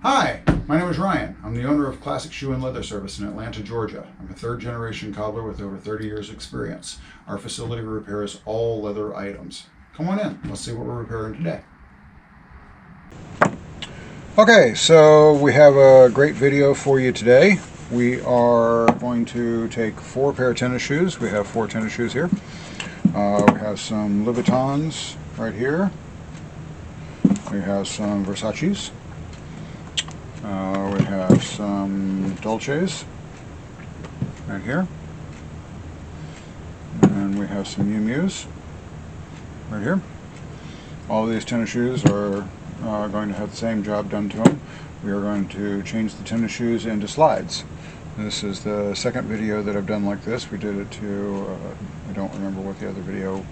Hi, my name is Ryan. I'm the owner of Classic Shoe and Leather Service in Atlanta, Georgia. I'm a third generation cobbler with over 30 years experience. Our facility repairs all leather items. Come on in, let's see what we're repairing today. Okay, so we have a great video for you today. We are going to take 4 pair of tennis shoes. We have 4 tennis shoes here. We have some Louboutins right here. We have some Versace's. We have some Dolces right here, and we have some Mules right here. All of these tennis shoes are going to have the same job done to them. We are going to change the tennis shoes into slides. This is the second video that I've done like this. We did it to, I don't remember what the other video,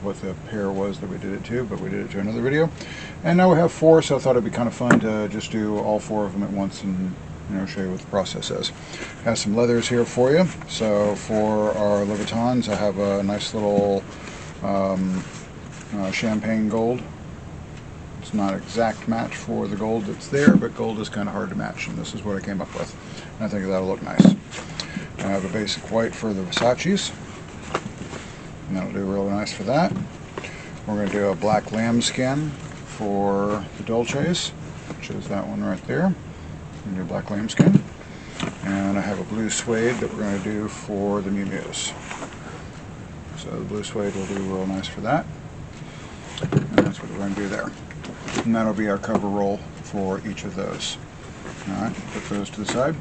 what the pair was that we did it to, but we did it to another video. And now we have 4, so I thought it'd be kind of fun to just do all 4 of them at once and show you what the process is. Have some leathers here for you. So for our Louboutins, I have a nice little champagne gold. It's not an exact match for the gold that's there, but gold is kind of hard to match, and this is what I came up with. And I think that'll look nice. I have a basic white for the Versace's, and that'll do really nice for that. We're going to do a black lambskin for the Dolces, which is that one right there. We're going to do black lambskin. And I have a blue suede that we're going to do for the Miu Mius. So the blue suede will do real nice for that. And that's what we're going to do there. And that'll be our cover roll for each of those. Alright, put those to the side.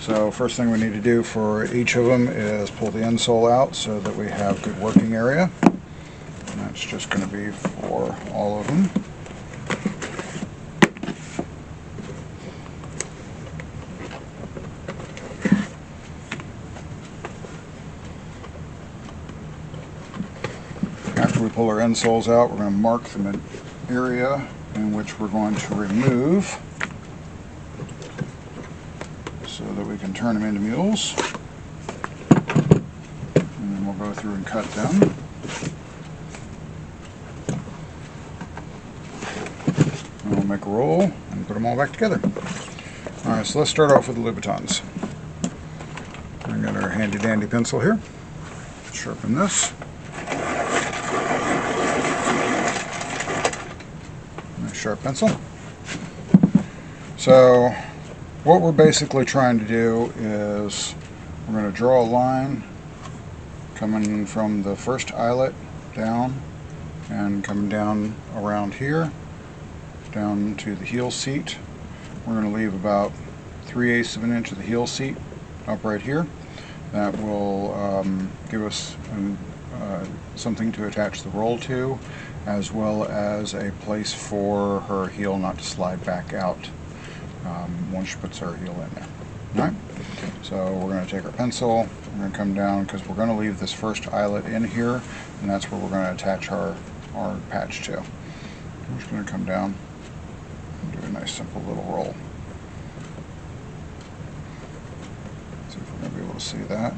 So first thing we need to do for each of them is pull the insole out so that we have good working area. And that's just going to be for all of them. After we pull our insoles out, we're going to mark the area in which we're going to remove so that we can turn them into mules. And then we'll go through and cut them. And we'll make a roll and put them all back together. Alright, so let's start off with the Louboutins. I got our handy dandy pencil here. Sharpen this. Sharp pencil. So what we're basically trying to do is we're going to draw a line coming from the first eyelet down and coming down around here down to the heel seat. We're going to leave about 3/8 of an inch of the heel seat up right here. That will give us something to attach the roll to, as well as a place for her heel not to slide back out once she puts her heel in there. Alright, so we're going to take our pencil, we're going to come down because we're going to leave this first eyelet in here, and that's where we're going to attach our patch to. We're just going to come down and do a nice simple little roll. See if we're going to be able to see that.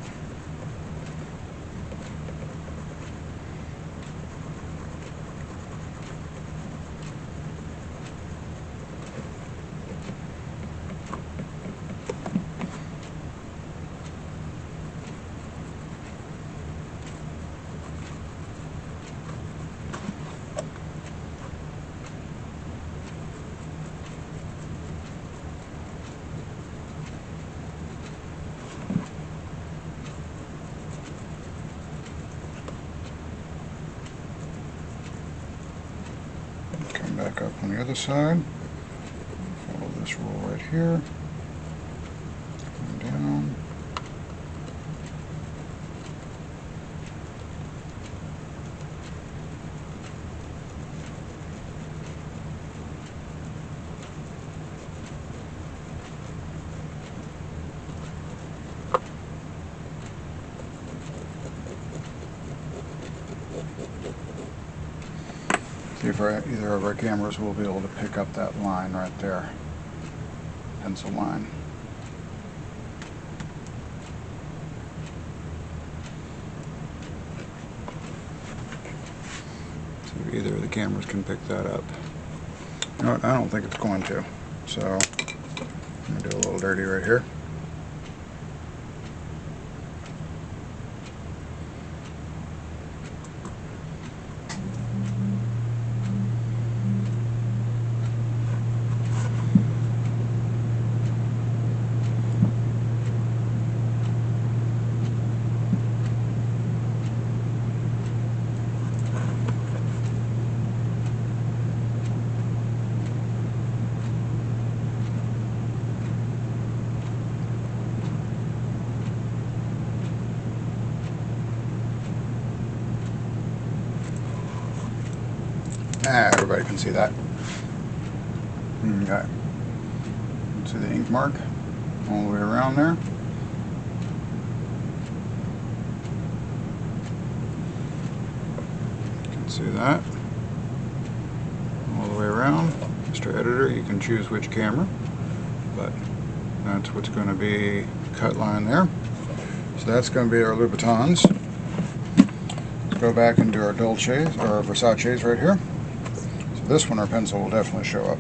Back up on the other side. Follow this roll right here. Come down. See if either of our cameras will be able to pick up that line right there, pencil line. See if either of the cameras can pick that up. You know what, I don't think it's going to. So I'm going to do a little dirty right here. Everybody can see that. Okay. See the ink mark all the way around there. You can see that all the way around. Mr. Editor, you can choose which camera, but that's what's going to be cut line there. So that's going to be our Louboutins. Let's go back and do our Dolces, or our Versaces right here. So this one, our pencil will definitely show up.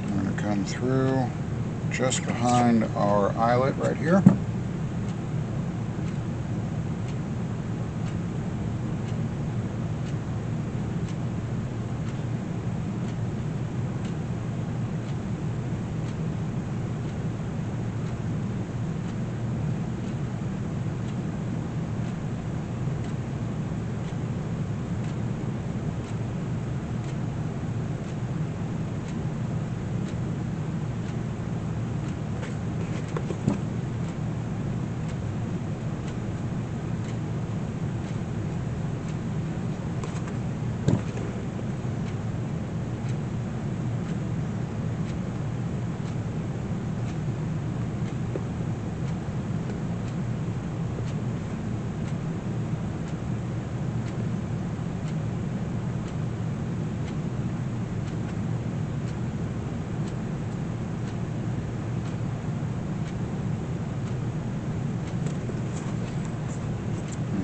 I'm going to come through just behind our eyelet right here.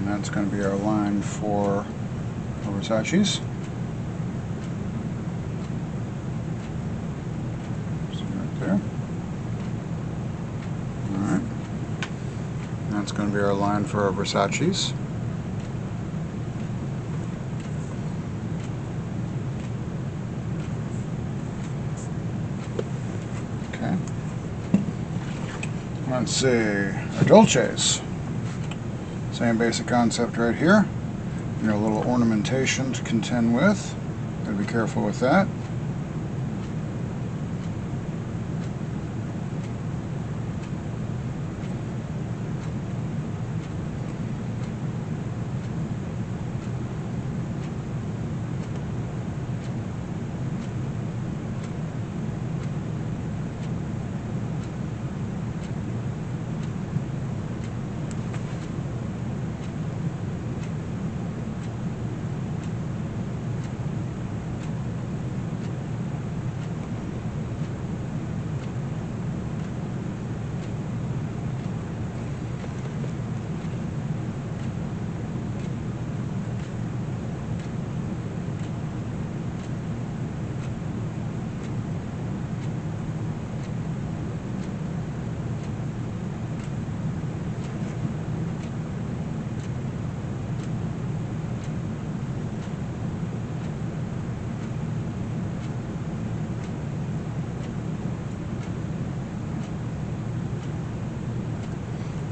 That's going to be our line for our Versaces. So right there. Alright. That's going to be our line for our Versaces. Okay. Let's see. Our Dolces. Same basic concept right here. You know, a little ornamentation to contend with. Gotta be careful with that.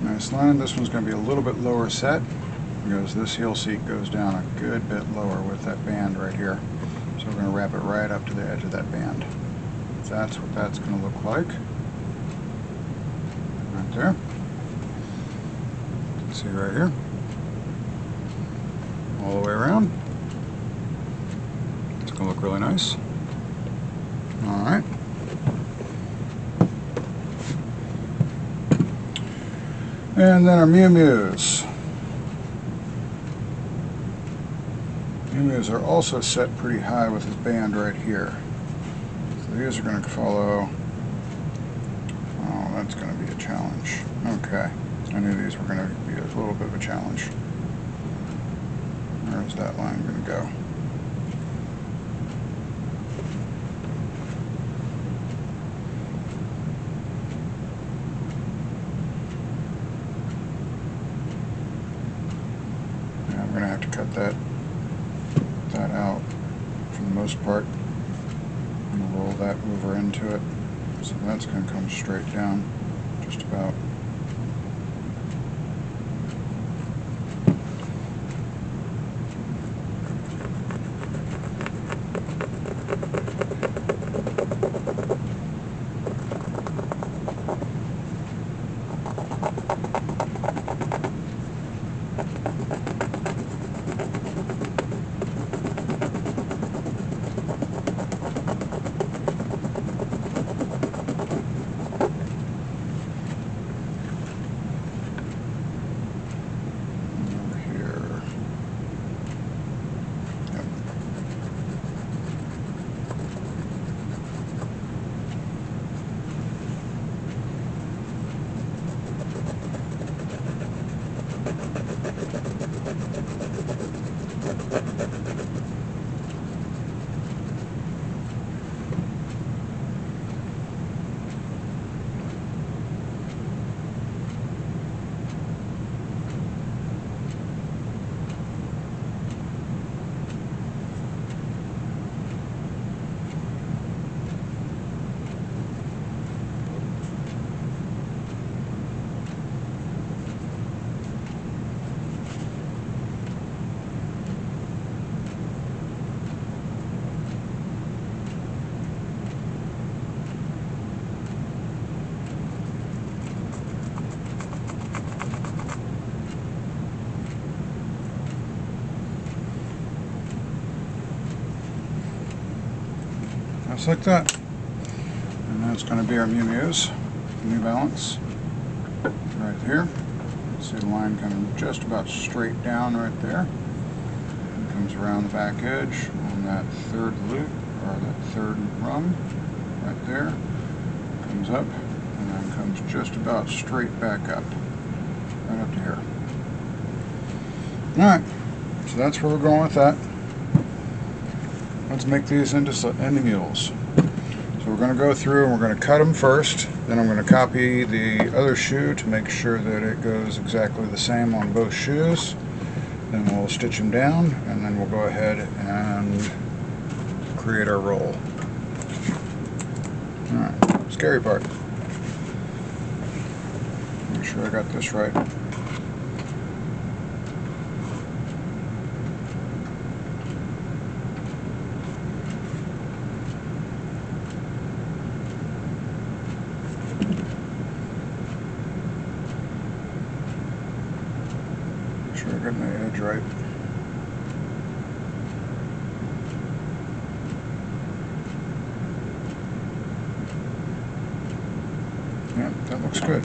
Nice line. This one's going to be a little bit lower set because this heel seat goes down a good bit lower with that band right here. So we're going to wrap it right up to the edge of that band. That's what that's going to look like. Right there. You can see right here. All the way around. It's going to look really nice. Alright. And then our Mules. Mules are also set pretty high with this band right here. So these are going to follow. Oh, that's going to be a challenge. Okay. I knew these were going to be a little bit of a challenge. Where's that line going to go? cut that out for the most part. I'm going to roll that over into it. So that's going to come straight down, just about. Just like that. And that's going to be our Mules, New Balance, right here. See the line coming just about straight down right there. And comes around the back edge on that third loop, or that third rung, right there. Comes up, and then comes just about straight back up, right up to here. Alright, so that's where we're going with that. Let's make these into mules. So we're going to go through and we're going to cut them first. Then I'm going to copy the other shoe to make sure that it goes exactly the same on both shoes. Then we'll stitch them down, and then we'll go ahead and create our roll. Alright, scary part. Make sure I got this right. Make sure I got my edge right. Yeah, that looks good.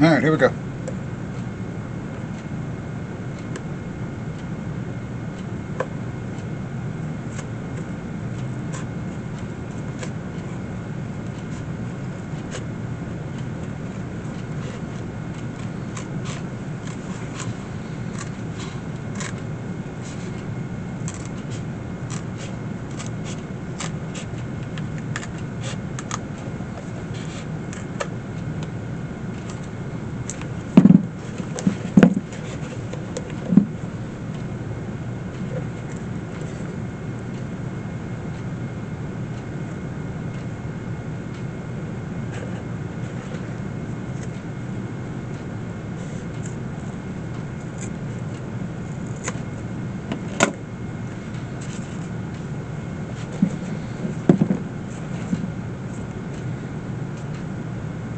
Alright, here we go.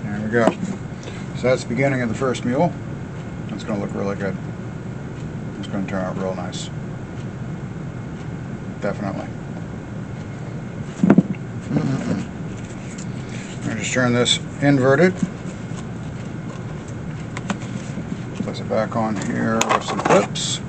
There we go. So that's the beginning of the first mule. It's going to look really good. It's going to turn out real nice. Definitely. I just turn this inverted. Place it back on here with some clips.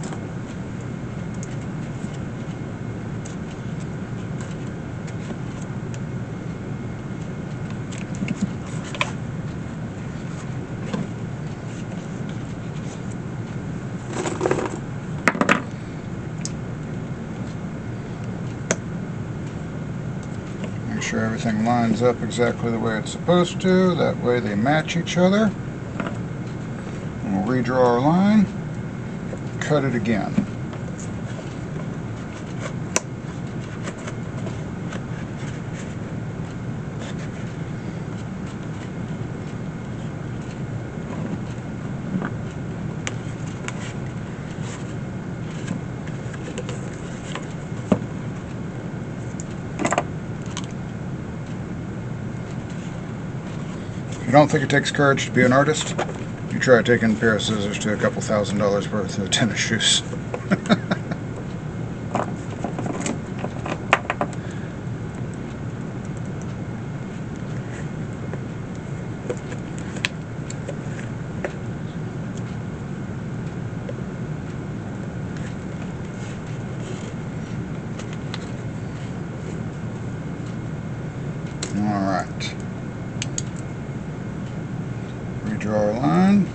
Make sure everything lines up exactly the way it's supposed to. That way they match each other. And we'll redraw our line, cut it again. If you don't think it takes courage to be an artist, you try taking a pair of scissors to a couple $1,000s worth of tennis shoes. All right. Redraw our line.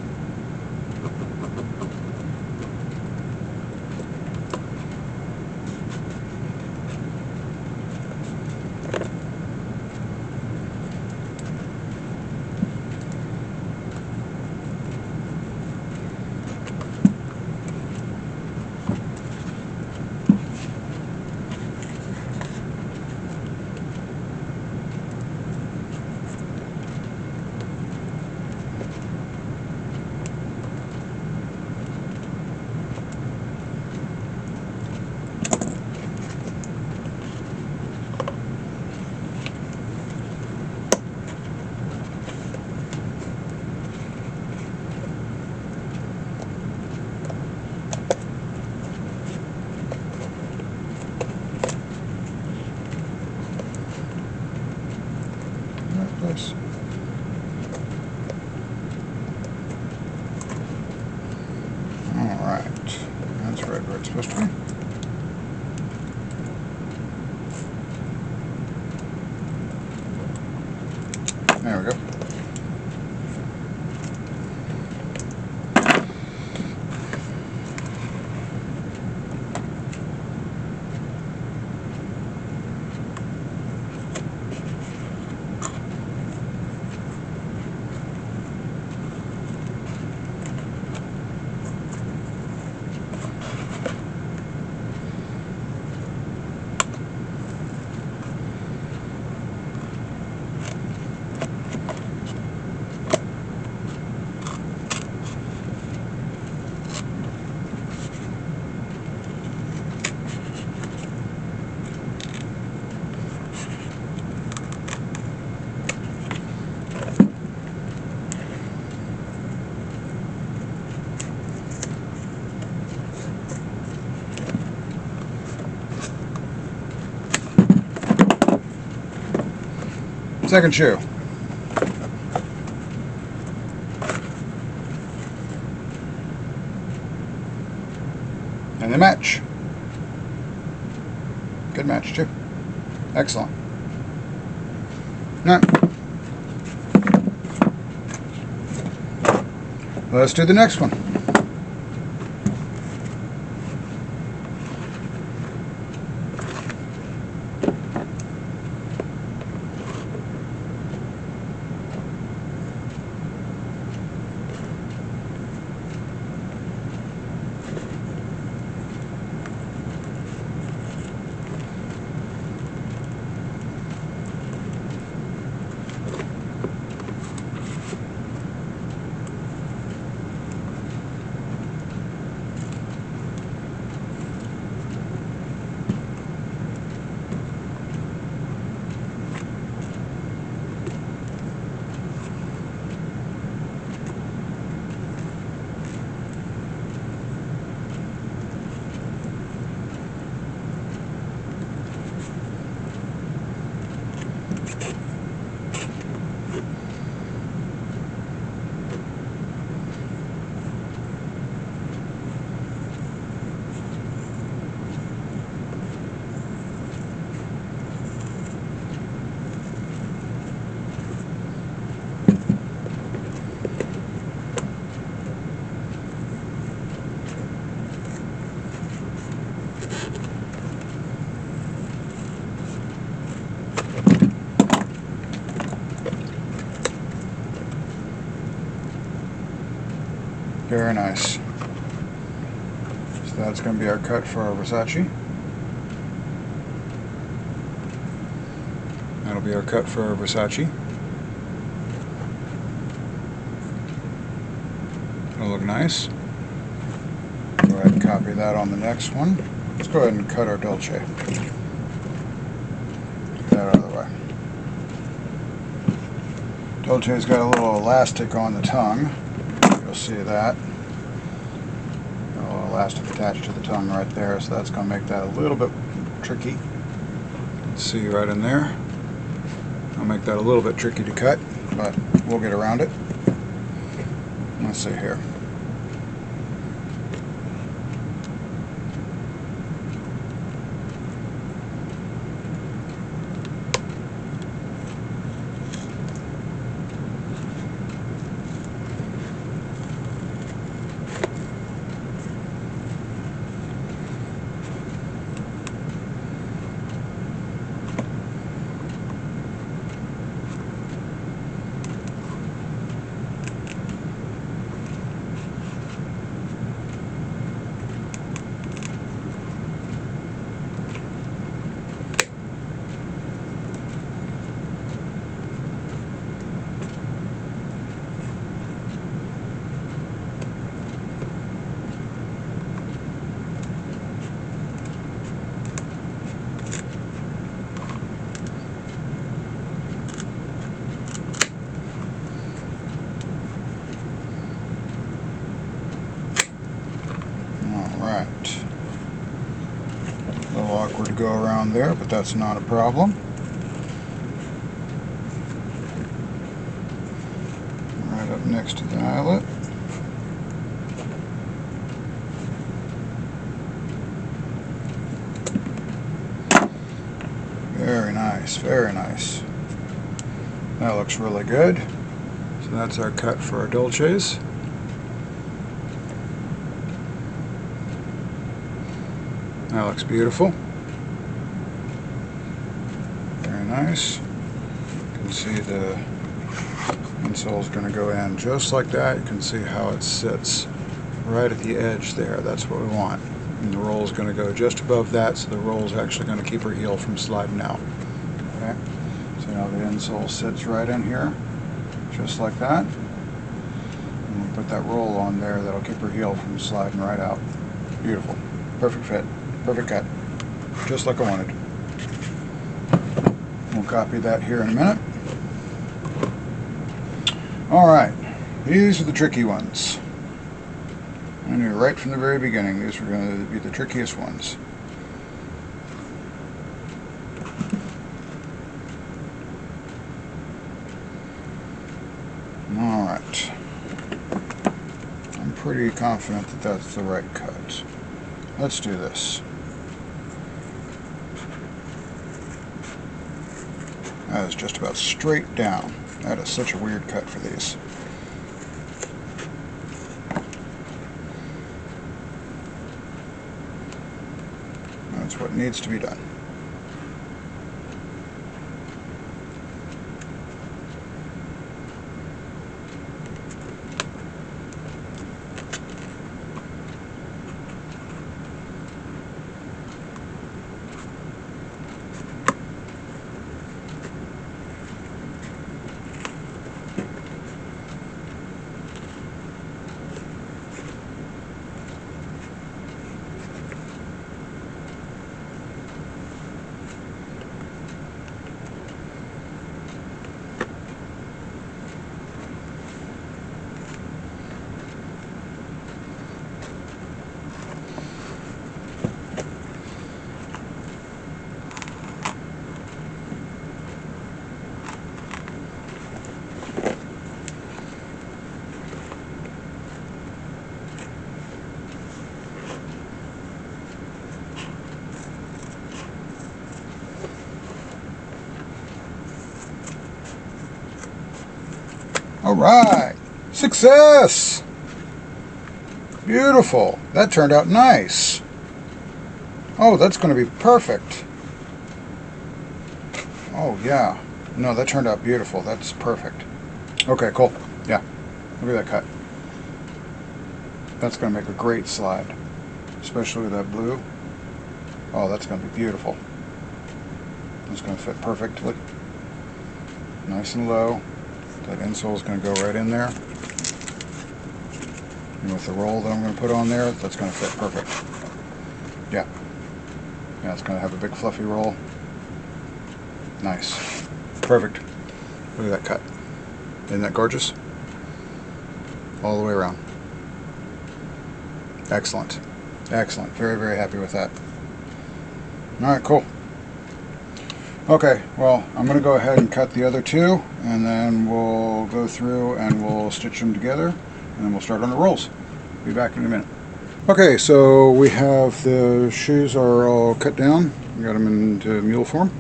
Place. Alright, that's right where it's supposed to be. There we go. Second shoe. And they match. Good match too. Excellent. Now, let's do the next one. Very nice. So that's going to be our cut for our Versace. That'll be our cut for our Versace. It'll look nice. Go ahead and copy that on the next one. Let's go ahead and cut our Dolce. Get that out of the way. Dolce's got a little elastic on the tongue. You'll see that. A little elastic attached to the tongue right there, so that's going to make that a little bit tricky. See right in there. I'll make that a little bit tricky to cut, but we'll get around it. Let's see here. Alright. A little awkward to go around there, but that's not a problem. Right up next to the eyelet. Very nice, very nice. That looks really good. So that's our cut for our Dolces. That looks beautiful. Very nice. You can see the insole is going to go in just like that. You can see how it sits right at the edge there. That's what we want. And the roll is going to go just above that, so the roll is actually going to keep her heel from sliding out. Okay. So now the insole sits right in here, just like that. And we'll put that roll on there that'll keep her heel from sliding right out. Beautiful. Perfect fit. Perfect cut. Just like I wanted. We'll copy that here in a minute. Alright. These are the tricky ones. I knew right from the very beginning these were going to be the trickiest ones. Alright. I'm pretty confident that that's the right cut. Let's do this. That is just about straight down. That is such a weird cut for these. That's what needs to be done. Alright, success! Beautiful. That turned out nice. Oh, that's going to be perfect. Oh, yeah. No, that turned out beautiful. That's perfect. Okay, cool. Yeah, look at that cut. That's going to make a great slide, especially with that blue. Oh, that's going to be beautiful. It's going to fit perfectly. Nice and low. That insole is going to go right in there. And with the roll that I'm going to put on there, that's going to fit perfect. Yeah. Yeah, it's going to have a big fluffy roll. Nice. Perfect. Look at that cut. Isn't that gorgeous? All the way around. Excellent. Excellent. Very, very happy with that. Alright, cool. Okay, well, I'm going to go ahead and cut the other two, and then we'll go through and we'll stitch them together, and then we'll start on the rolls. Be back in a minute. Okay, so we have the shoes are all cut down. We got them into mule form,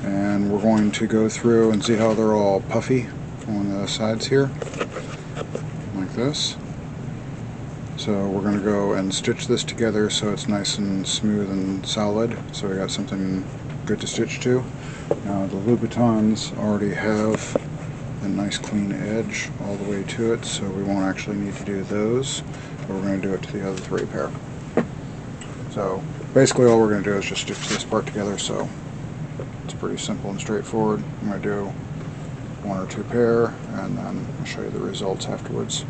and we're going to go through and see how they're all puffy on the sides here, like this. So we're going to go and stitch this together so it's nice and smooth and solid, so we got something good to stitch to. Now the Louboutins already have a nice clean edge all the way to it, so we won't actually need to do those, but we're going to do it to the other three pair. So basically all we're going to do is just stitch this part together, so it's pretty simple and straightforward. I'm going to do one or two pair, and then I'll show you the results afterwards.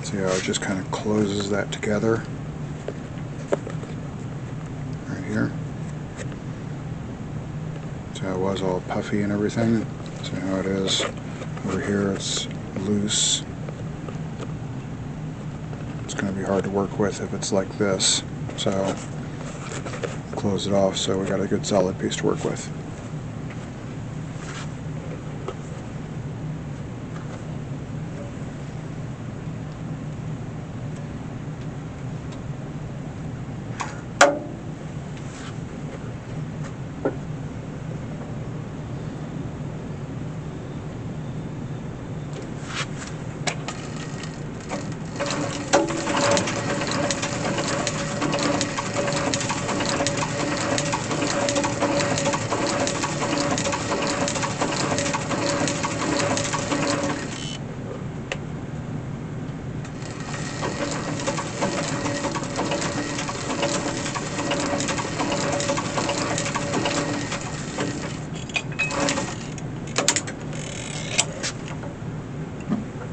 See how it just kind of closes that together right here. See how it was all puffy and everything. See how it is over here, it's loose. It's going to be hard to work with if it's like this, so close it off so we got a good solid piece to work with.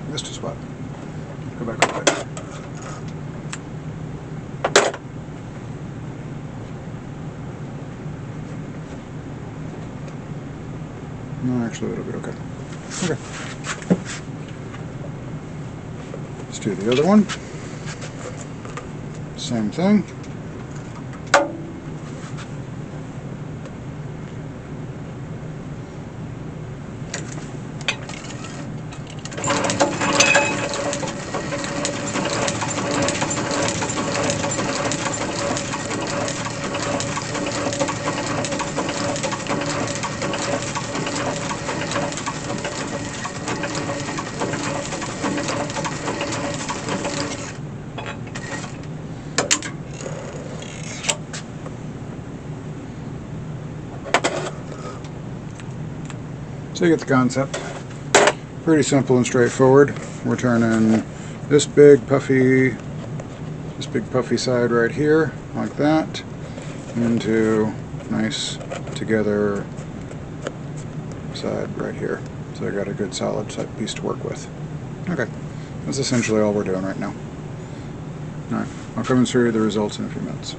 Missed a spot. Go back real quick. No, actually it'll be okay. Okay. Let's do the other one. Same thing. So you get the concept. Pretty simple and straightforward. We're turning this big puffy side right here, like that, into nice together side right here. So I got a good solid piece to work with. Okay, that's essentially all we're doing right now. Alright, I'll come and show you the results in a few minutes.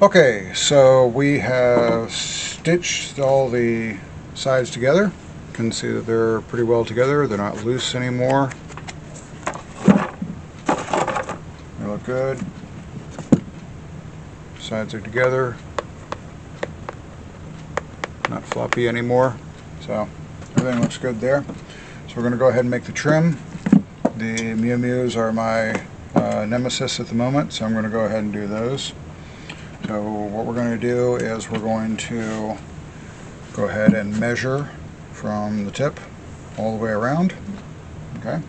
Okay, so we have stitched all the sides together. You can see that they're pretty well together. They're not loose anymore. look good. Sides are together. Not floppy anymore. So everything looks good there. So we're going to go ahead and make the trim. The Mules are my nemesis at the moment, so I'm going to go ahead and do those. So what we're going to do is we're going to go ahead and measure from the tip all the way around. Okay.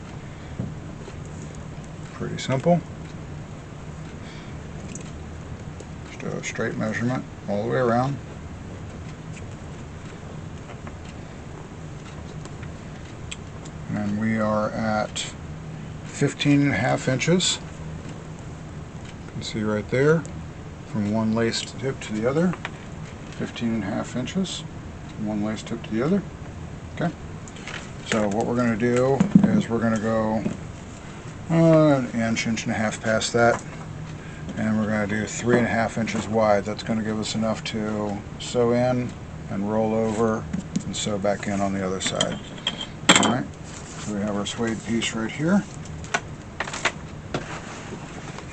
Pretty simple. Just do a straight measurement all the way around. And we are at 15.5 inches. You can see right there, from one lace tip to the other. 15.5 inches from one lace tip to the other. Okay. So what we're going to do is we're going to go an inch, inch and a half past that, and we're going to do 3.5 inches wide. That's going to give us enough to sew in and roll over and sew back in on the other side. All right. So we have our suede piece right here.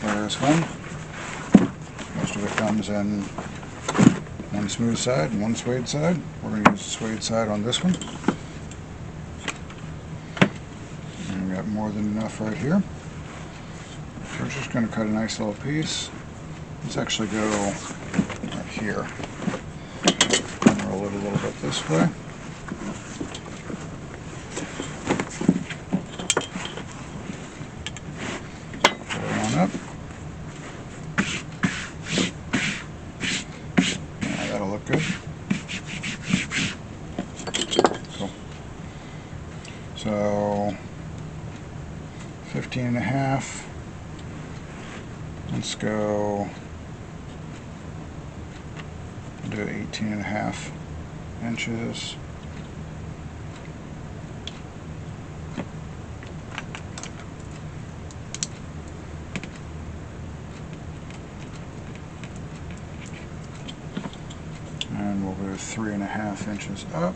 There's one. Most of it comes in one smooth side and one suede side. We're going to use the suede side on this one. And we got more than enough right here. So we're just going to cut a nice little piece. Let's actually go right here. And roll it a little bit this way. Up. Yeah, that'll look good. Cool. So 15.5. Let's go do 18.5 inches. And we'll go 3.5 inches up.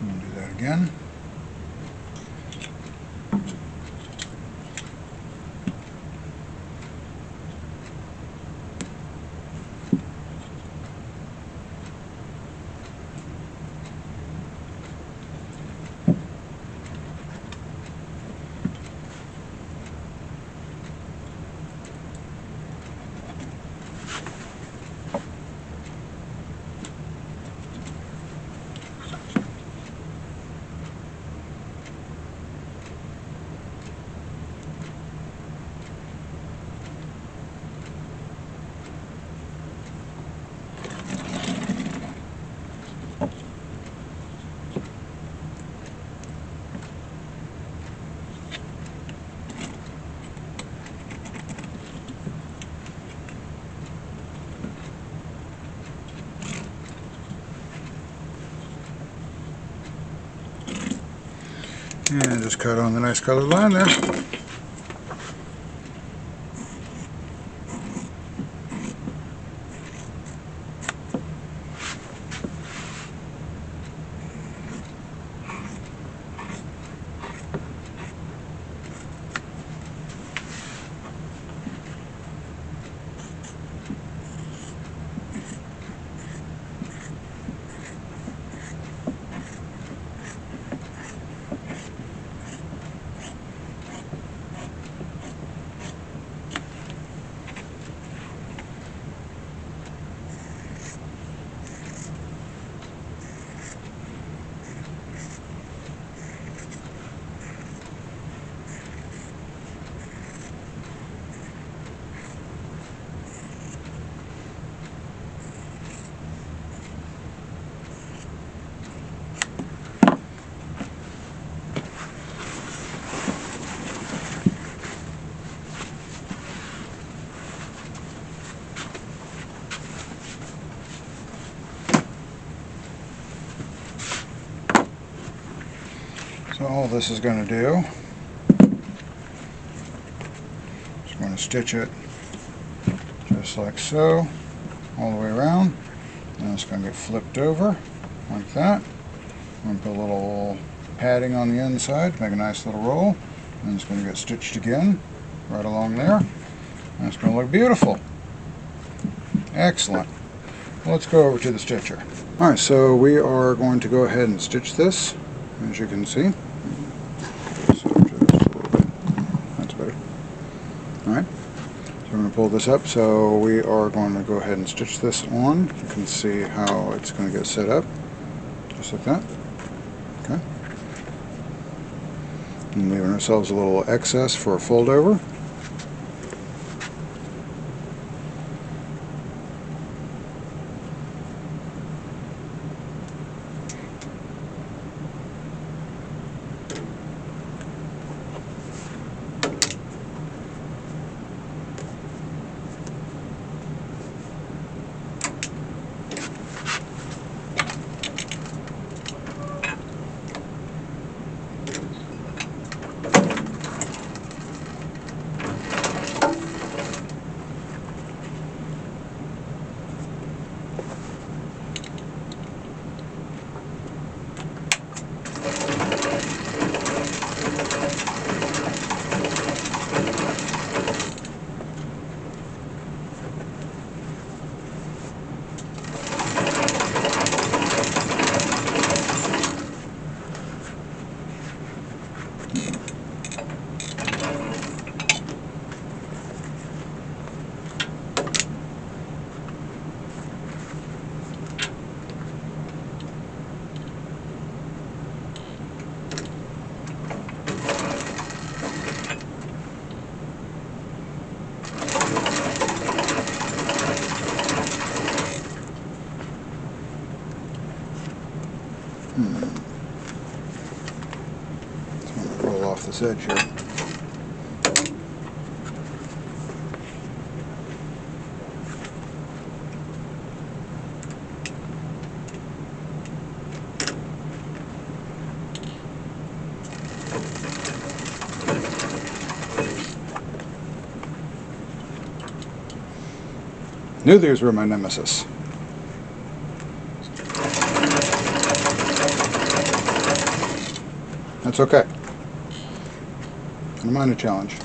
We'll do that again. And just cut on the nice colored line there. all this is going to do, just going to stitch it just like so, all the way around, and it's going to get flipped over like that. I'm going to put a little padding on the inside to make a nice little roll, and it's going to get stitched again right along there, and it's going to look beautiful. Excellent. Let's go over to the stitcher. Alright, so we are going to go ahead and stitch this, as you can see. So just a little bit. That's better. Alright, so we're going to pull this up, so we are going to go ahead and stitch this on. You can see how it's going to get set up, just like that. Okay. And leaving ourselves a little excess for a fold over. So I'm going to roll off this edge here. Knew these were my nemesis. That's okay. I don't mind a challenge.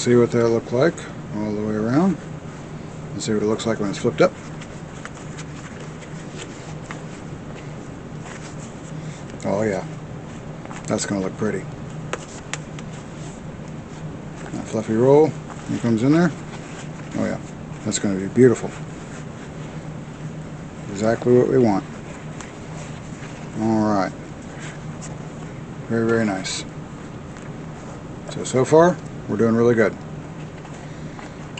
see what that looked like all the way around. Let's see what it looks like when it's flipped up. Oh yeah, that's going to look pretty. That fluffy roll, it comes in there. Oh yeah, that's going to be beautiful. Exactly what we want. Alright. Very, very nice. So far, we're doing really good.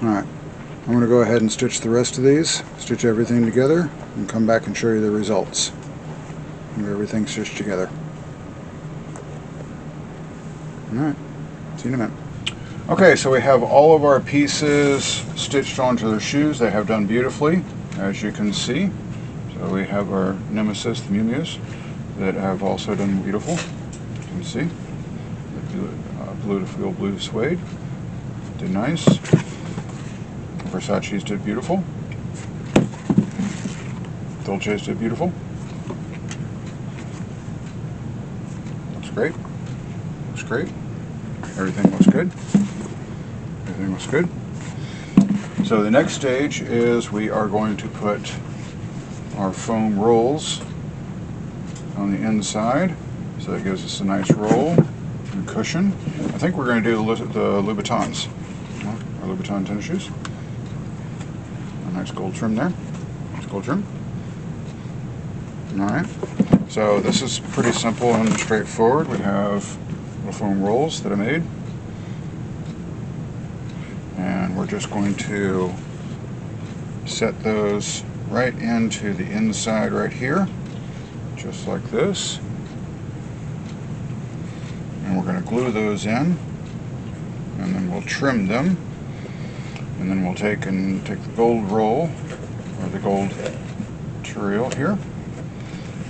Alright, I'm going to go ahead and stitch the rest of these, stitch everything together, and come back and show you the results. And everything's stitched together. Alright, see you in a minute. Okay, so we have all of our pieces stitched onto their shoes. They have done beautifully, as you can see. So we have our nemesis, the Mules, that have also done beautiful. You can see. The beautiful blue suede did nice. Versace's did beautiful. Dolce's did beautiful. Looks great. Looks great. Everything looks good. Everything looks good. So the next stage is we are going to put our foam rolls on the inside. So that gives us a nice roll and cushion. I think we're going to do the Louboutins. Our Louboutin tennis shoes. A nice gold trim there. Nice gold trim. Alright. So this is pretty simple and straightforward. We have little foam rolls that I made. And we're just going to set those right into the inside right here, just like this. And we're going to glue those in, and then we'll trim them, and then we'll take the gold roll, or the gold material here,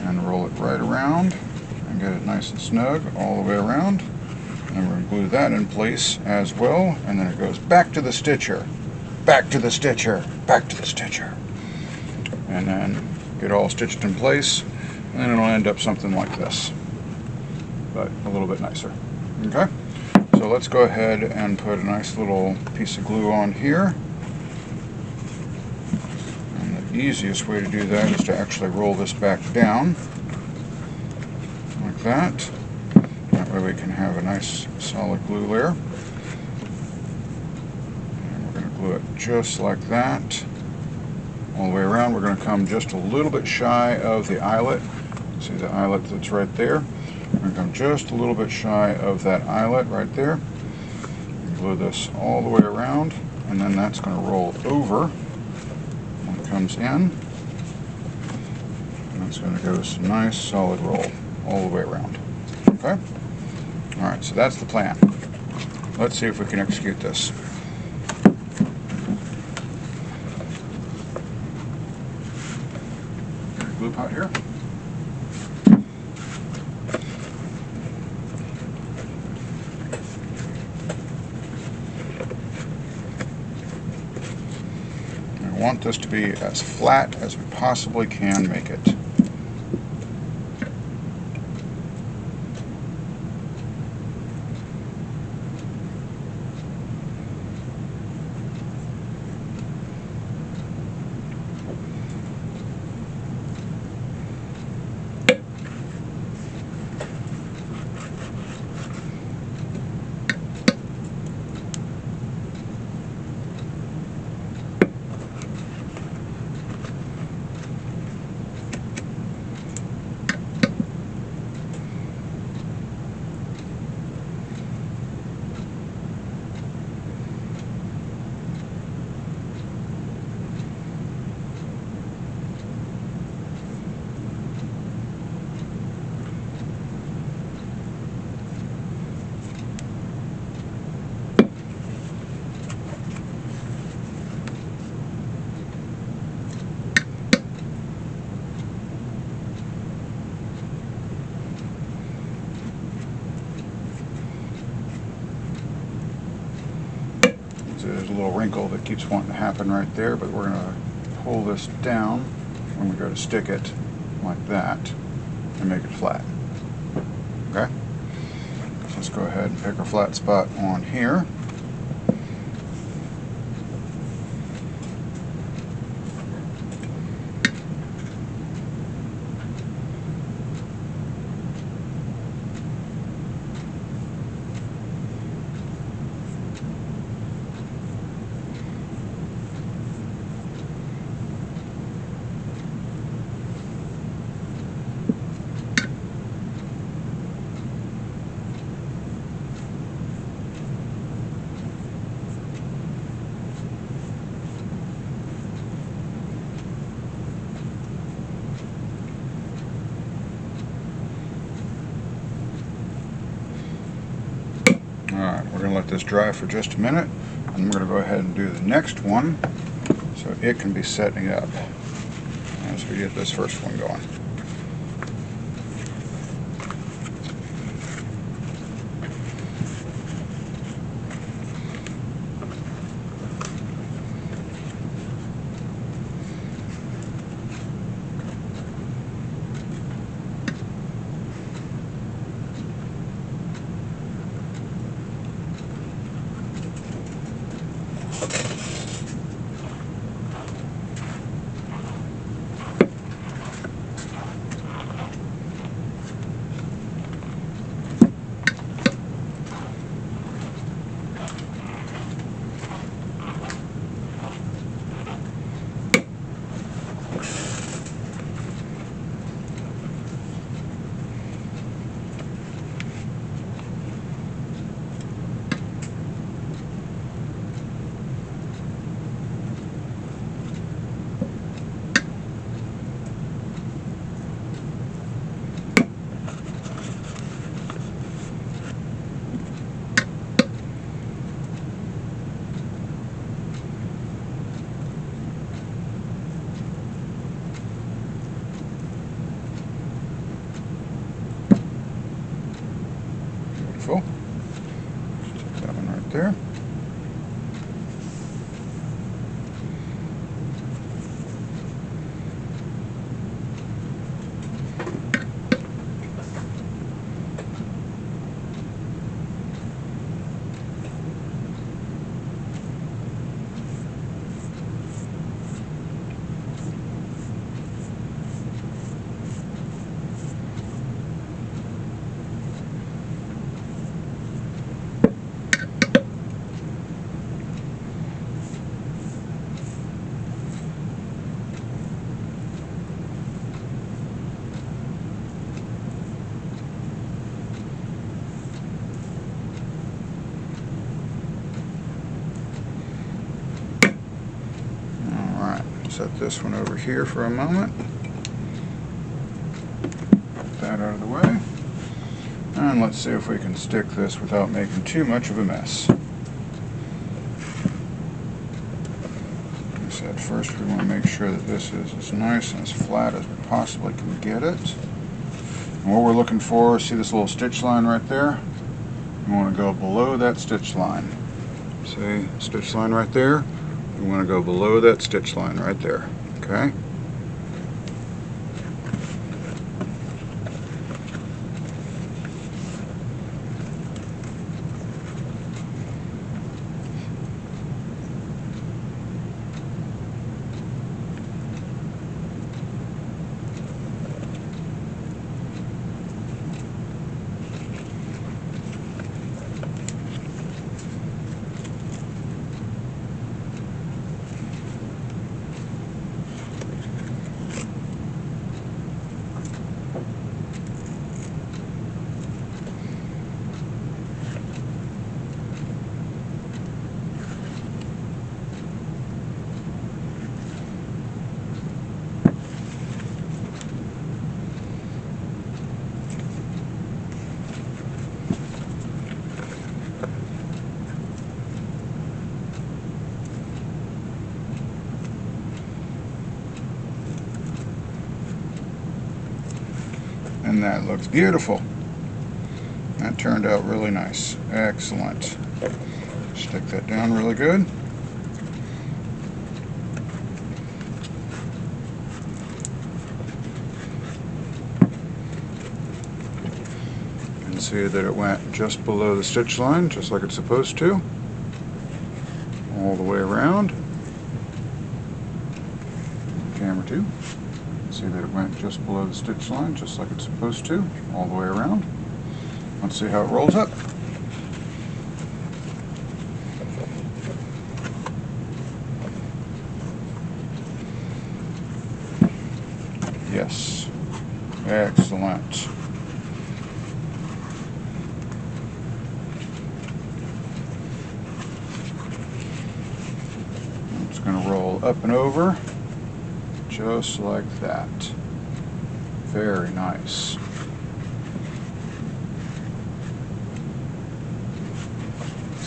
and roll it right around, and get it nice and snug all the way around. And we're going to glue that in place as well, and then it goes back to the stitcher, back to the stitcher, back to the stitcher. And then get all stitched in place, and then it'll end up something like this, but a little bit nicer. Okay, so let's go ahead and put a nice little piece of glue on here. And the easiest way to do that is to actually roll this back down like that. That way we can have a nice solid glue layer. And we're going to glue it just like that all the way around. We're going to come just a little bit shy of the eyelet. See the eyelet that's right there? We're going to come just a little bit shy of that eyelet right there. And glue this all the way around, and then that's going to roll over when it comes in. And that's going to give us a nice solid roll all the way around. Okay? Alright, so that's the plan. Let's see if we can execute this. Glue pot here. I want this to be as flat as we possibly can make it. There's a little wrinkle that keeps wanting to happen right there, but we're going to pull this down when we go to stick it like that and make it flat. Okay? So let's go ahead and pick our flat spot on here. this dry for just a minute, and we're going to go ahead and do the next one so it can be setting up as we get this first one going. Beautiful. Stick that one right there. Set this one over here for a moment. Get that out of the way. And let's see if we can stick this without making too much of a mess. Like I said, first we want to make sure that this is as nice and as flat as we possibly can get it. And what we're looking for, see this little stitch line right there? We want to go below that stitch line. See, stitch line right there? We want to go below that stitch line right there, okay? And that looks beautiful. That turned out really nice. Excellent. Stick that down really good. And see that it went just below the stitch line, just like it's supposed to. All the way around. Camera 2. See that it went just below the stitch line, just like it's supposed to, all the way around. Let's see how it rolls up. Yes, excellent. It's going to roll up and over. Just like that. Very nice.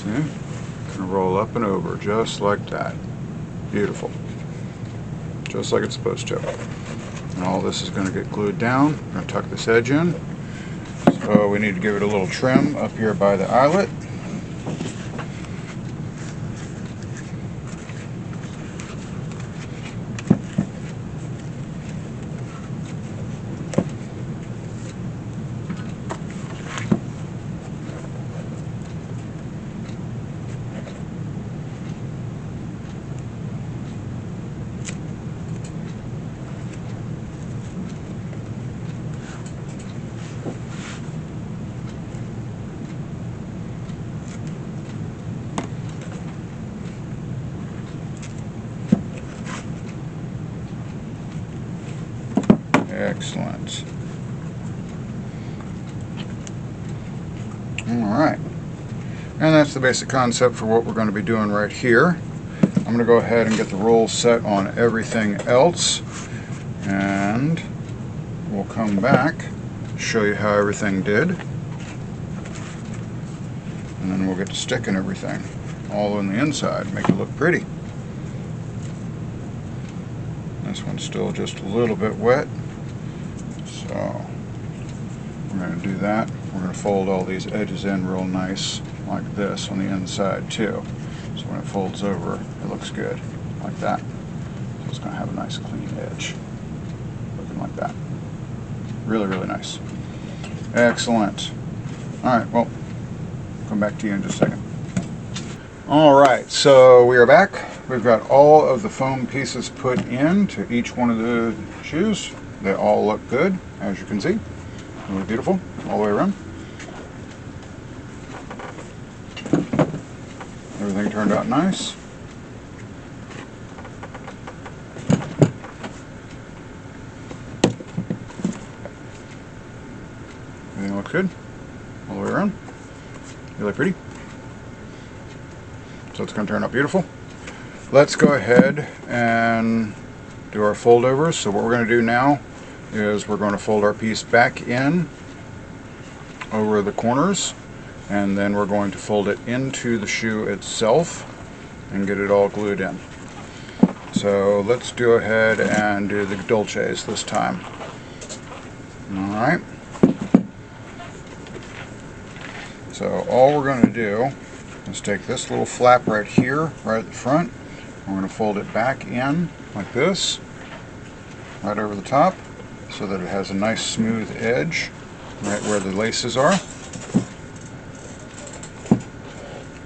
See? Gonna roll up and over just like that. Beautiful. Just like it's supposed to. And all this is going to get glued down. I'm going to tuck this edge in. So we need to give it a little trim up here by the eyelet. Excellent. Alright. And that's the basic concept for what we're going to be doing right here. I'm going to go ahead and get the roll set on everything else. And we'll come back, show you how everything did. And then we'll get to sticking everything all on the inside, make it look pretty. This one's still just a little bit wet. So we're going to do that. We're going to fold all these edges in real nice like this on the inside too. So when it folds over, it looks good like that. So it's going to have a nice clean edge looking like that. Really, really nice. Excellent. Alright, well, come back to you in just a second. Alright, so we are back. We've got all of the foam pieces put in to each one of the shoes. They all look good, as you can see. Really beautiful, all the way around. Everything turned out nice. Everything looks good, all the way around. Really pretty. So it's going to turn out beautiful. Let's go ahead and do our fold overs. So what we're going to do now is we're going to fold our piece back in over the corners, and then we're going to fold it into the shoe itself and get it all glued in. So let's go ahead and do the dolces this time. Alright. So all we're going to do is take this little flap right here, right at the front. We're going to fold it back in like this, right over the top, so that it has a nice smooth edge right where the laces are.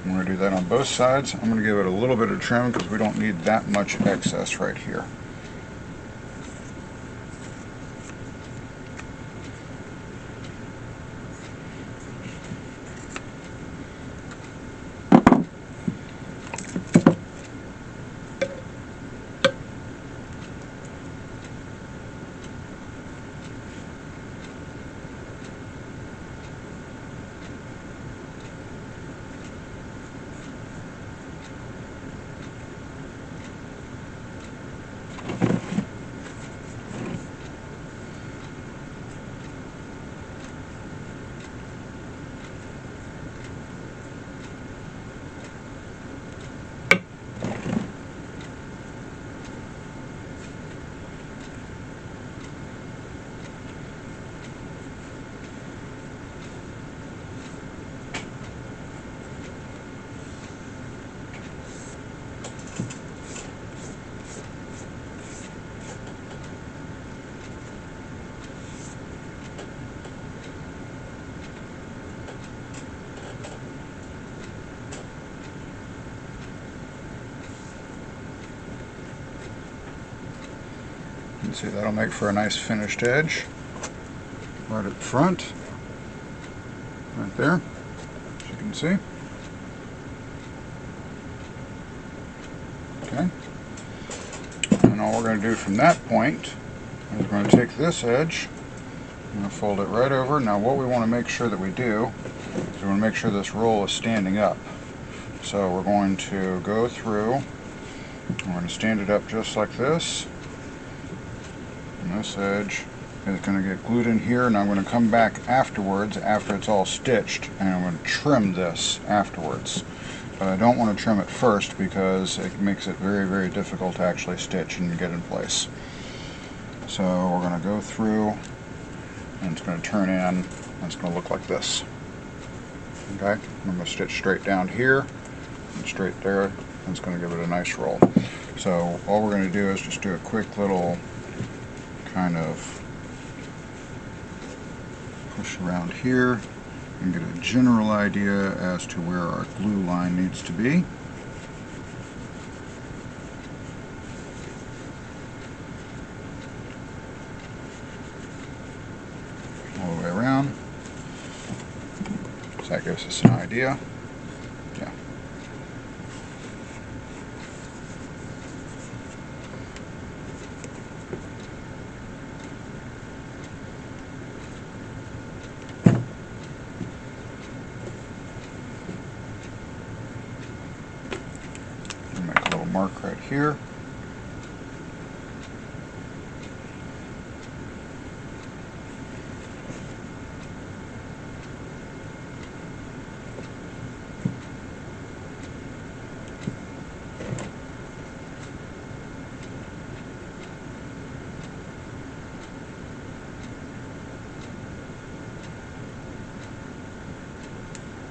I'm going to do that on both sides. I'm going to give it a little bit of trim because we don't need that much excess right here. See, that'll make for a nice finished edge right at the front, right there, as you can see. Okay, and all we're going to do from that point is we're going to take this edge and fold it right over. Now what we want to make sure that we do is we want to make sure this roll is standing up. So we're going to go through, we're going to stand it up just like this. And this edge is going to get glued in here, and I'm going to come back afterwards after it's all stitched, and I'm going to trim this afterwards. But I don't want to trim it first because it makes it very, very difficult to actually stitch and get in place. So we're going to go through, and it's going to turn in, and it's going to look like this. Okay, I'm going to stitch straight down here and straight there, and it's going to give it a nice roll. So all we're going to do is just do a quick little kind of push around here and get a general idea as to where our glue line needs to be. All the way around. So that gives us an idea. Yeah. Make a little mark right here.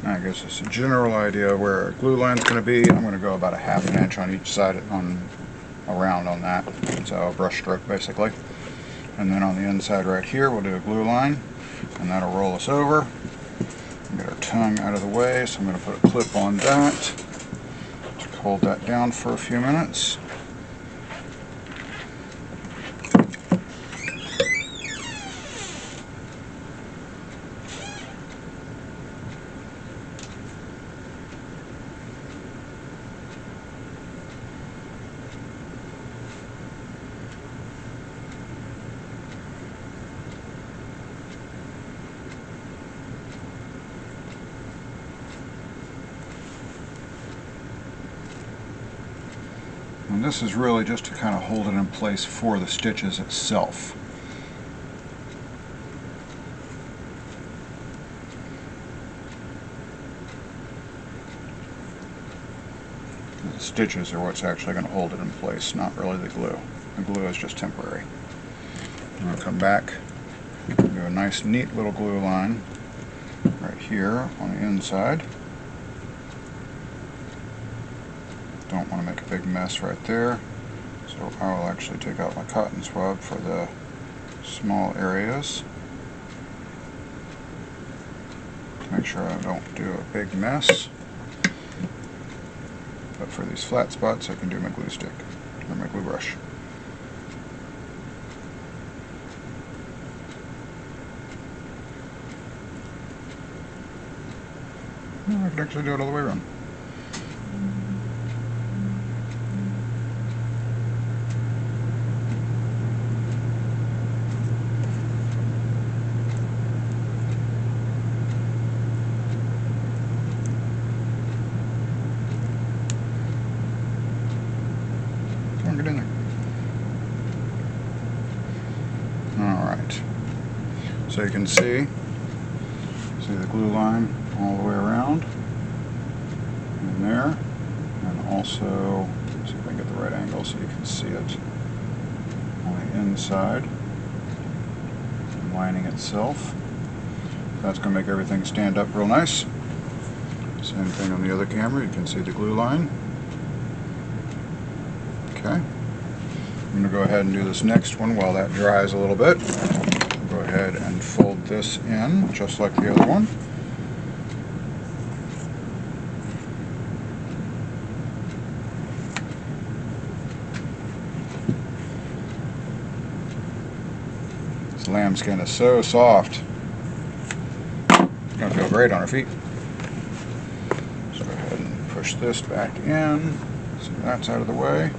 That gives us a general idea of where our glue line is going to be. I'm going to go about a ½ an inch on each side around on that. So a brush stroke basically. And then on the inside right here we'll do a glue line, and that'll roll us over. Get our tongue out of the way, so I'm going to put a clip on that to hold that down for a few minutes. And this is really just to kind of hold it in place for the stitches itself. The stitches are what's actually going to hold it in place, not really the glue. The glue is just temporary. I'm going to come back and do a nice neat little glue line right here on the inside. Don't want to make a big mess right there, so I will actually take out my cotton swab for the small areas to make sure I don't do a big mess. But for these flat spots I can do my glue stick or my glue brush. I can actually do it all the way around. Get in there. Alright, so you can see the glue line all the way around in there, and also see if I can get the right angle so you can see it on the inside and lining itself. That's going to make everything stand up real nice. Same thing on the other camera, you can see the glue line. Okay, I'm going to go ahead and do this next one while that dries a little bit. Go ahead and fold this in just like the other one. This lambskin is so soft. It's going to feel great on our feet. So go ahead and push this back in so that's out of the way.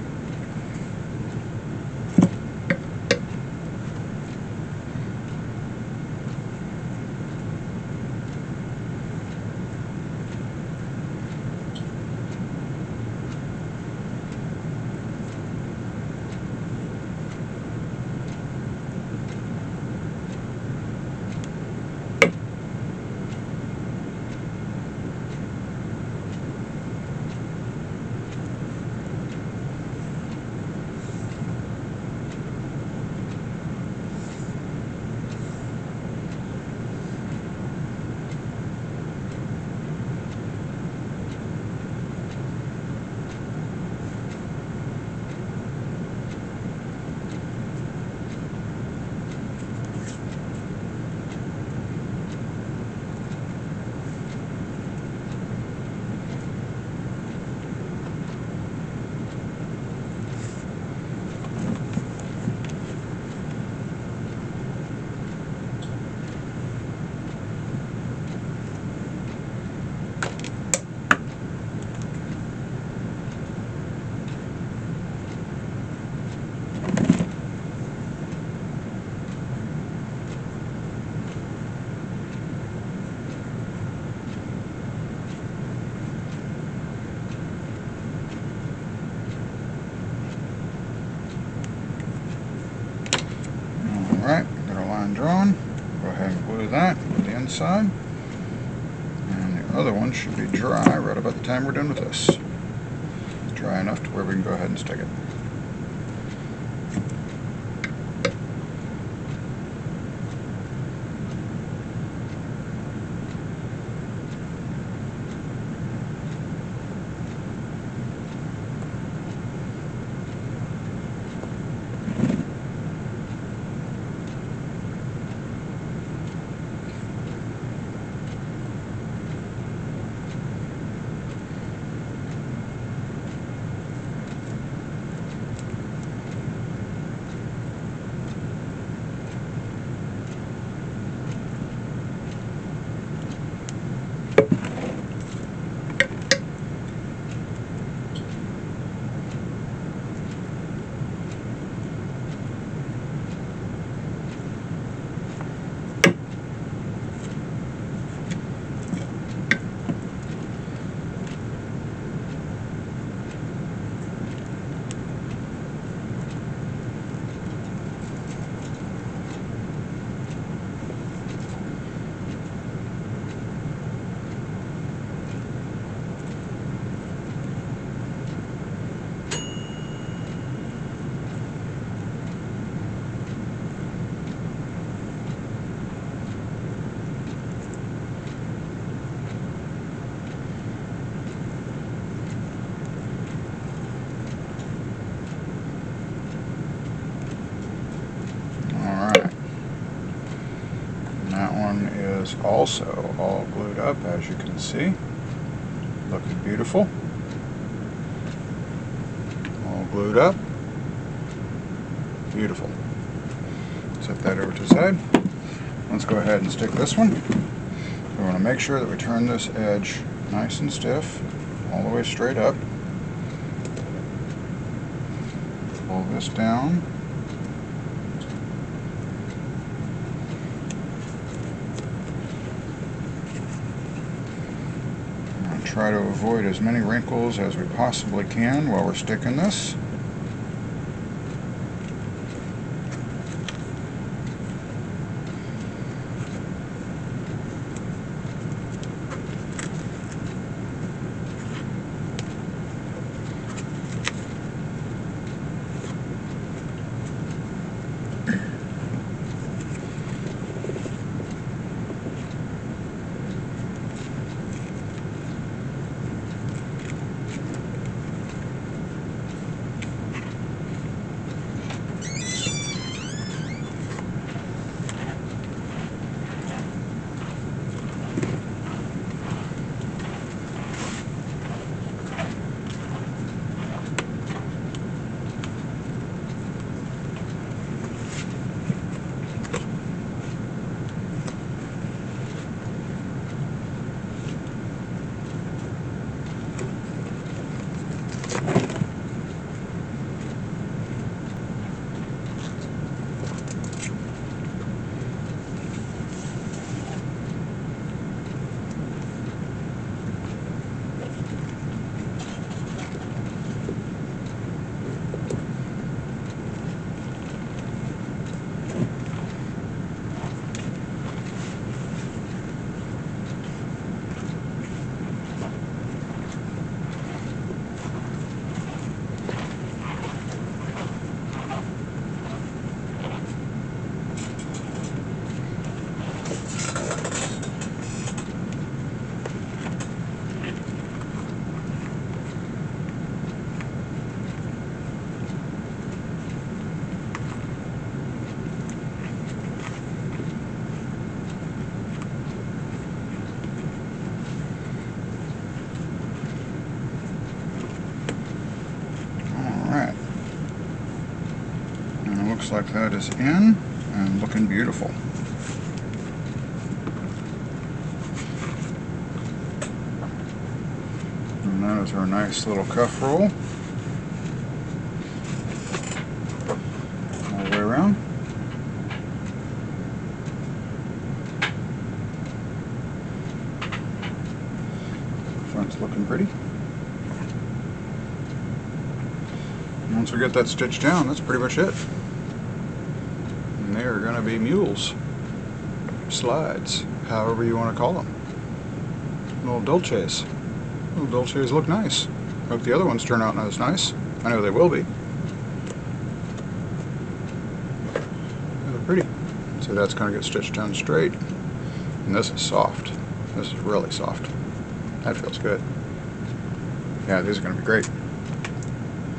Alright, got our line drawn. Go ahead and glue that to the inside. And the other one should be dry right about the time we're done with this. Dry enough to where we can go ahead and stick it. Is also all glued up, as you can see. Looking beautiful. All glued up. Beautiful. Set that over to the side. Let's go ahead and stick this one. We want to make sure that we turn this edge nice and stiff, all the way straight up. Pull this down. Try to avoid as many wrinkles as we possibly can while we're sticking this. Like that is in and looking beautiful. And that is our nice little cuff roll all the way around. Front's looking pretty. And once we get that stitched down, that's pretty much it. and they are going to be mules, slides, however you want to call them. Little dolces. Little dolces look nice. Hope the other ones turn out as nice. I know they will be. They're pretty. So that's going to get stitched down straight. And this is soft. This is really soft. That feels good. Yeah, these are going to be great.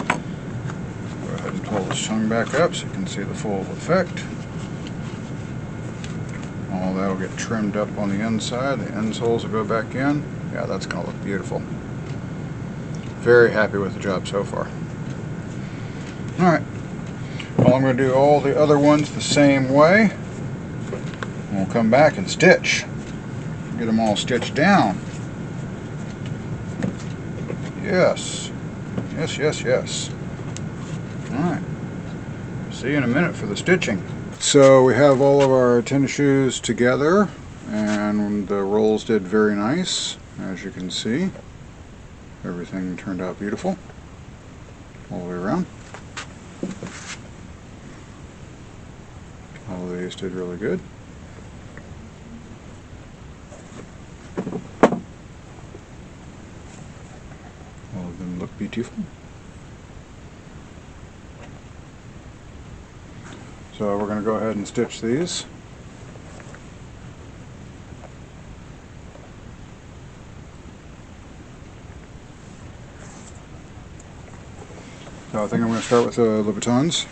Go ahead and pull this tongue back up so you can see the full effect. All that will get trimmed up on the inside. The insoles will go back in. Yeah, that's going to look beautiful. Very happy with the job so far. Alright. Well, I'm going to do all the other ones the same way. And we'll come back and stitch. Get them all stitched down. Yes. Yes, yes, yes. Alright. See you in a minute for the stitching. So we have all of our tennis shoes together, and the rolls did very nice, as you can see. Everything turned out beautiful all the way around. All of these did really good. All of them look beautiful. So we're going to go ahead and stitch these. So I think I'm going to start with the Louboutins.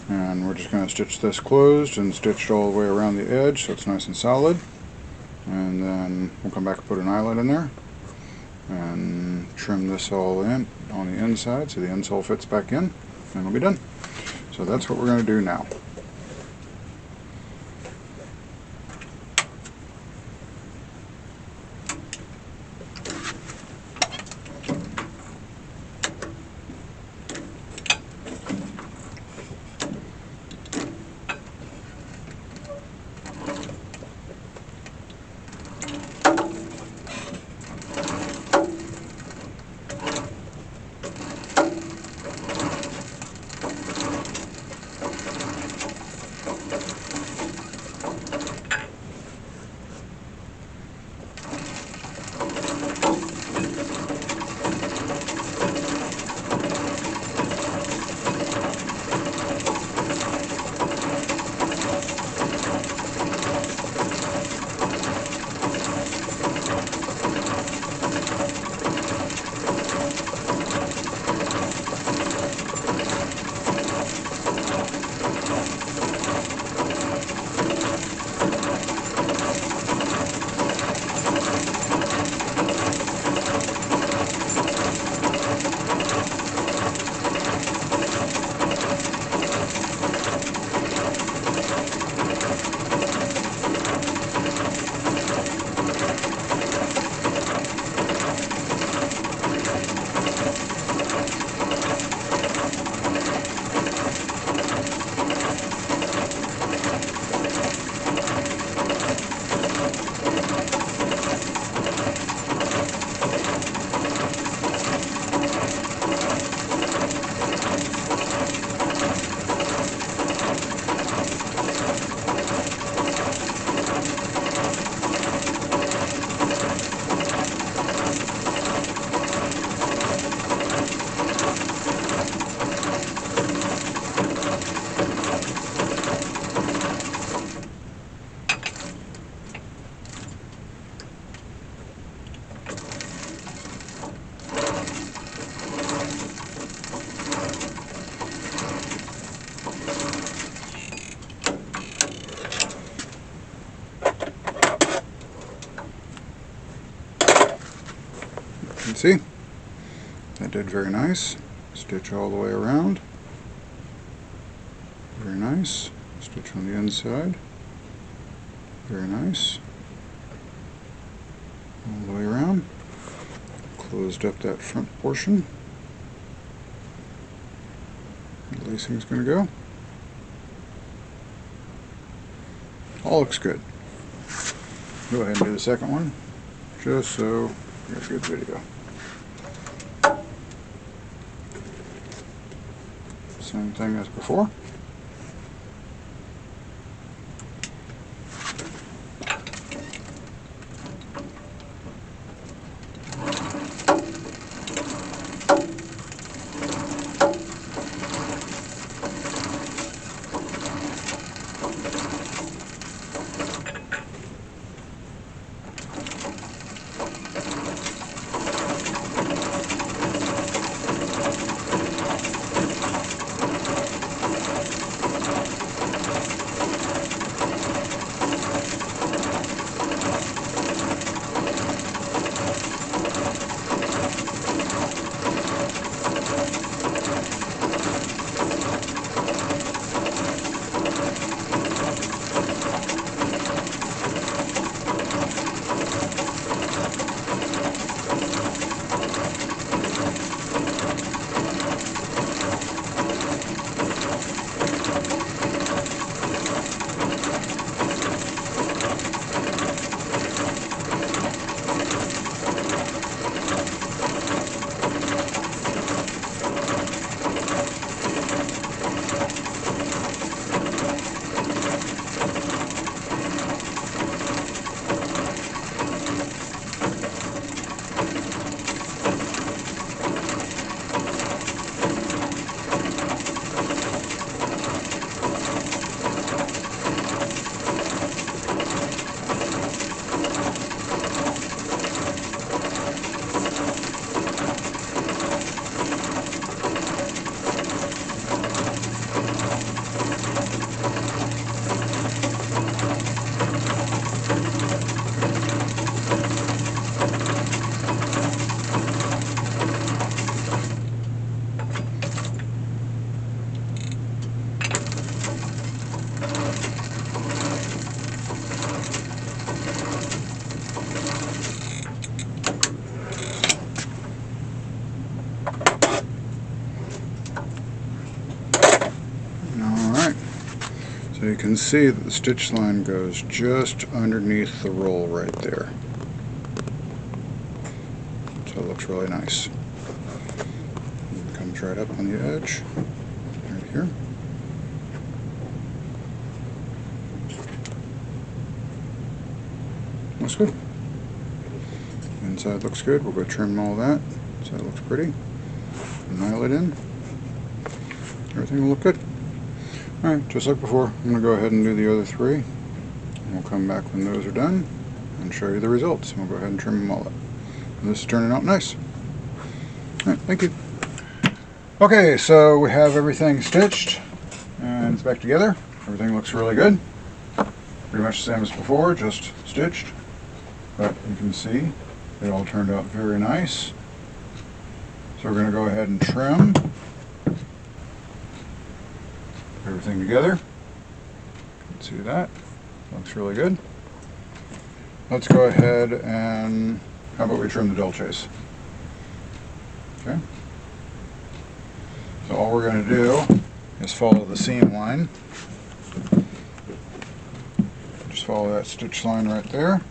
And we're just going to stitch this closed and stitched all the way around the edge so it's nice and solid. And then we'll come back and put an eyelet in there. And trim this all in on the inside so the insole fits back in. And it'll be done. So that's what we're going to do now. You can see that did very nice. Stitch all the way around. Very nice. Stitch on the inside. Very nice. All the way around. Closed up that front portion. The lacing's going to go. All looks good. Go ahead and do the second one, just so we get a good video. Same thing as before. So you can see that the stitch line goes just underneath the roll right there. So it looks really nice. It comes right up on the edge, right here. Looks good. Inside looks good. We'll go trim all that so it looks pretty. Nail it in. Everything will look good. Alright, just like before, I'm going to go ahead and do the other three. And we'll come back when those are done and show you the results. And we'll go ahead and trim them all up. And this is turning out nice. Alright, thank you. Okay, so we have everything stitched and it's back together. Everything looks really good. Pretty much the same as before, just stitched. But you can see it all turned out very nice. So we're going to go ahead and trim everything together. You can see that. Looks really good. Let's go ahead and, how about we trim the dolces? Okay. So all we're going to do is follow the seam line. Just follow that stitch line right there.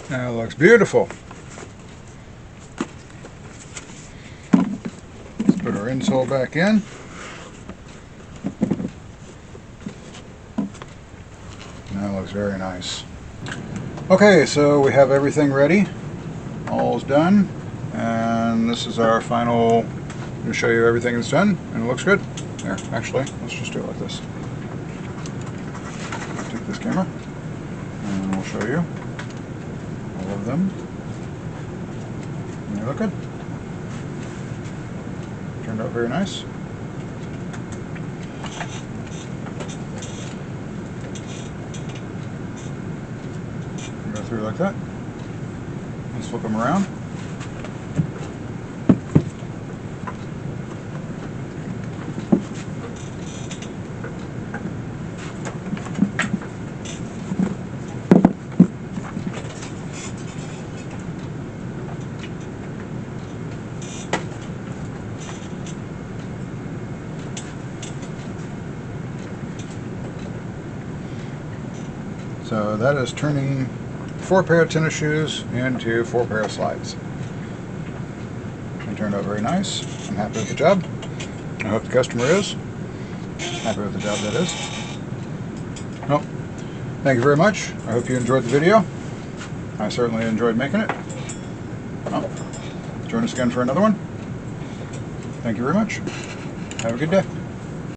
That looks beautiful. Let's put our insole back in. That looks very nice. Okay, so we have everything ready. All's done. And this is our final, I'm going to show you everything that's done, and it looks good. There, actually, let's just do it like this. Take this camera, and we'll show you all of them. And they look good. Turned out very nice. Go through like that. Let's flip them around. So that is turning 4 pair of tennis shoes into 4 pair of slides. It turned out very nice. I'm happy with the job. I hope the customer is. Happy with the job, that is. Well, thank you very much. I hope you enjoyed the video. I certainly enjoyed making it. Well, join us again for another one. Thank you very much. Have a good day.